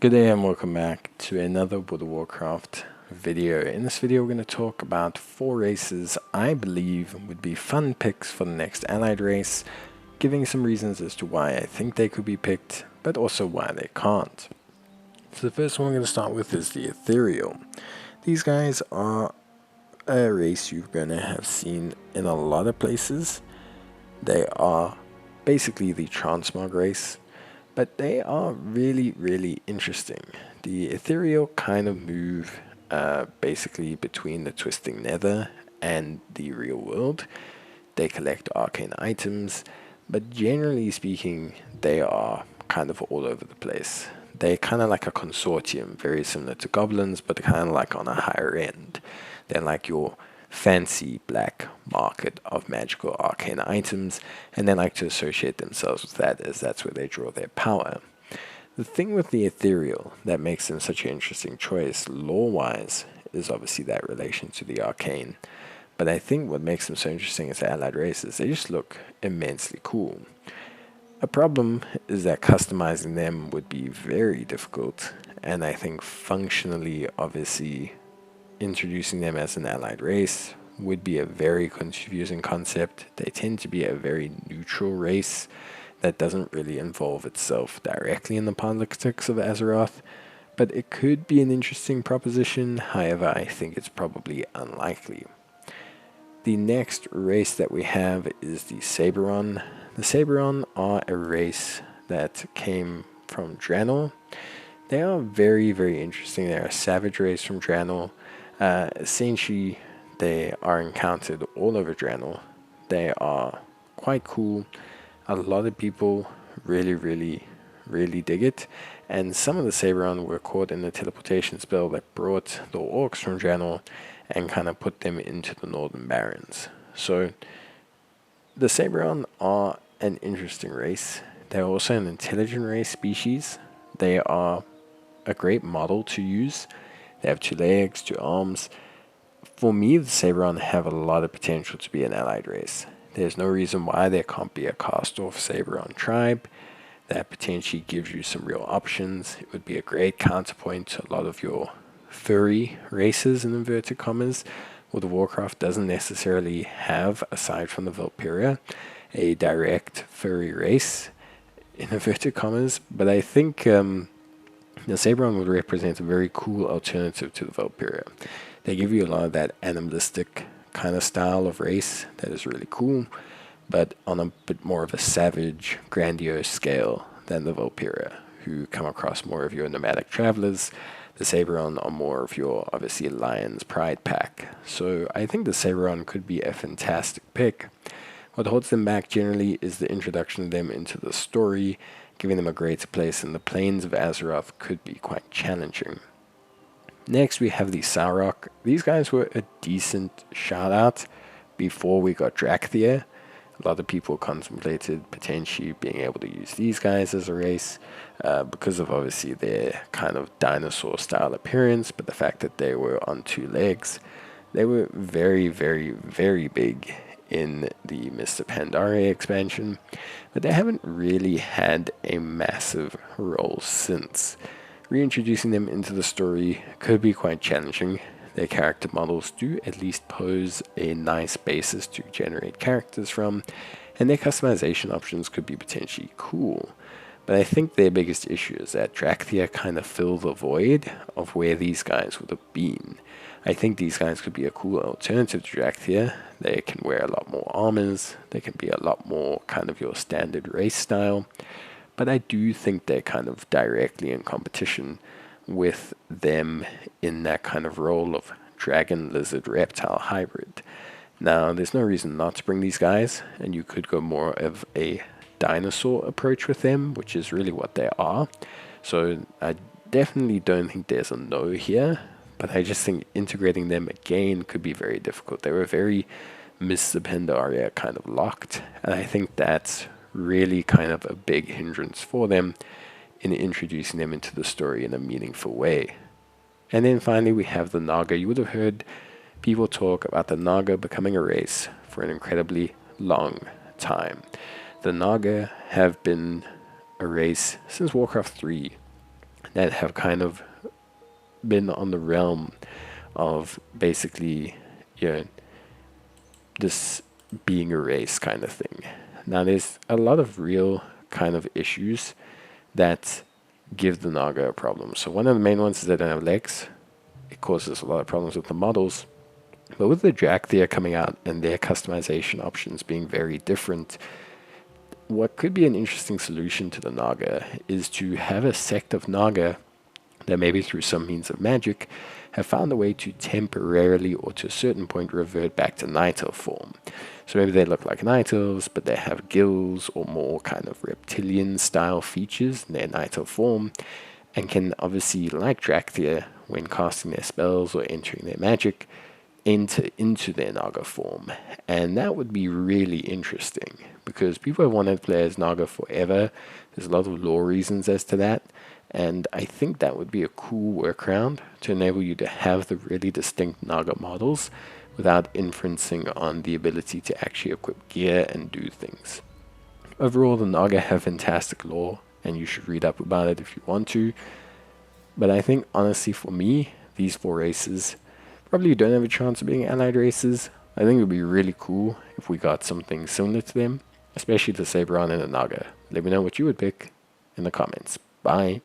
Good day and welcome back to another World of Warcraft video. In this video we're going to talk about 4 races I believe would be fun picks for the next allied race, giving some reasons as to why I think they could be picked, but also why they can't. So the first one we're going to start with is the Ethereal. These guys are a race you're going to have seen in a lot of places. They are basically the transmog race. But they are really interesting. The Ethereal kind of move basically between the Twisting Nether and the real world. They collect arcane items, but generally speaking, they are kind of all over the place. They're kind of like a consortium, very similar to goblins, but kind of like on a higher end. They're like your fancy black market of magical arcane items, and they like to associate themselves with that as that's where they draw their power. The thing with the Ethereal that makes them such an interesting choice lore-wise is obviously that relation to the arcane, but I think what makes them so interesting as allied races, they just look immensely cool. A problem is that customizing them would be very difficult, and I think functionally, obviously, introducing them as an allied race would be a very confusing concept. They tend to be a very neutral race that doesn't really involve itself directly in the politics of Azeroth, but it could be an interesting proposition. However, I think it's probably unlikely. The next race that we have is the Saberon. The Saberon are a race that came from Draenor. They are very interesting. They're a savage race from Draenor. Essentially, they are encountered all over Draenor. They are quite cool. A lot of people really dig it. And some of the Saberon were caught in the teleportation spell that brought the orcs from Draenor and kind of put them into the Northern Barrens. So the Saberon are an interesting race. They're also an intelligent race species. They are a great model to use. They have 2 legs, 2 arms. For me, the Saberon have a lot of potential to be an allied race. There's no reason why there can't be a cast-off Saberon tribe. That potentially gives you some real options. It would be a great counterpoint to a lot of your furry races, in inverted commas. World of Warcraft doesn't necessarily have, aside from the Valkyria, a direct furry race, in inverted commas. But I think the Saberon would represent a very cool alternative to the Valkyria. They give you a lot of that animalistic kind of style of race that is really cool, but on a bit more of a savage, grandiose scale than the Valkyria, who come across more of your nomadic travelers. The Saberon are more of your, obviously, Lion's Pride pack. So I think the Saberon could be a fantastic pick. What holds them back generally is the introduction of them into the story. Giving them a greater place in the plains of Azeroth could be quite challenging. Next we have the Saurro. These guys were a decent shout out before we got Dracthia. A lot of people contemplated potentially being able to use these guys as a race because of obviously their kind of dinosaur style appearance, but the fact that they were on 2 legs. They were very big in the Mr. Pandaria expansion, but they haven't really had a massive role since. Reintroducing them into the story could be quite challenging. Their character models do at least pose a nice basis to generate characters from, and their customization options could be potentially cool. But I think their biggest issue is that Dracthia kind of fill the void of where these guys would have been. I think these guys could be a cool alternative to Dracthia. They can wear a lot more armors. They can be a lot more kind of your standard race style. But I do think they're kind of directly in competition with them in that kind of role of dragon, lizard, reptile hybrid. Now, there's no reason not to bring these guys, and you could go more of a dinosaur approach with them, which is really what they are. So I definitely don't think there's a no here. But I just think integrating them again could be very difficult. They were very Mr. Pandaria kind of locked, and I think that's really kind of a big hindrance for them in introducing them into the story in a meaningful way. And then finally we have the Naga. You would have heard people talk about the Naga becoming a race for an incredibly long time. The Naga have been a race since Warcraft 3. that have kind of been on the realm of basically, you know, this being a race kind of thing. Now, there's a lot of real kind of issues that give the Naga a problem. So one of the main ones is they don't have legs. It causes a lot of problems with the models. But with the Dracthea coming out and their customization options being very different, what could be an interesting solution to the Naga is to have a sect of Naga that maybe through some means of magic have found a way to temporarily or to a certain point revert back to night elf form. So maybe they look like night elves, but they have gills or more kind of reptilian style features in their night elf form, and can obviously, like Dracthea, when casting their spells or entering their magic, enter into their Naga form. And that would be really interesting, because people have wanted to play as Naga forever. There's a lot of lore reasons as to that, and I think that would be a cool workaround to enable you to have the really distinct Naga models without inferencing on the ability to actually equip gear and do things. Overall, the Naga have fantastic lore, and you should read up about it if you want to. But I think, honestly, for me, these 4 races probably don't have a chance of being allied races. I think it would be really cool if we got something similar to them, especially the Saberon and the Naga. Let me know what you would pick in the comments. Bye.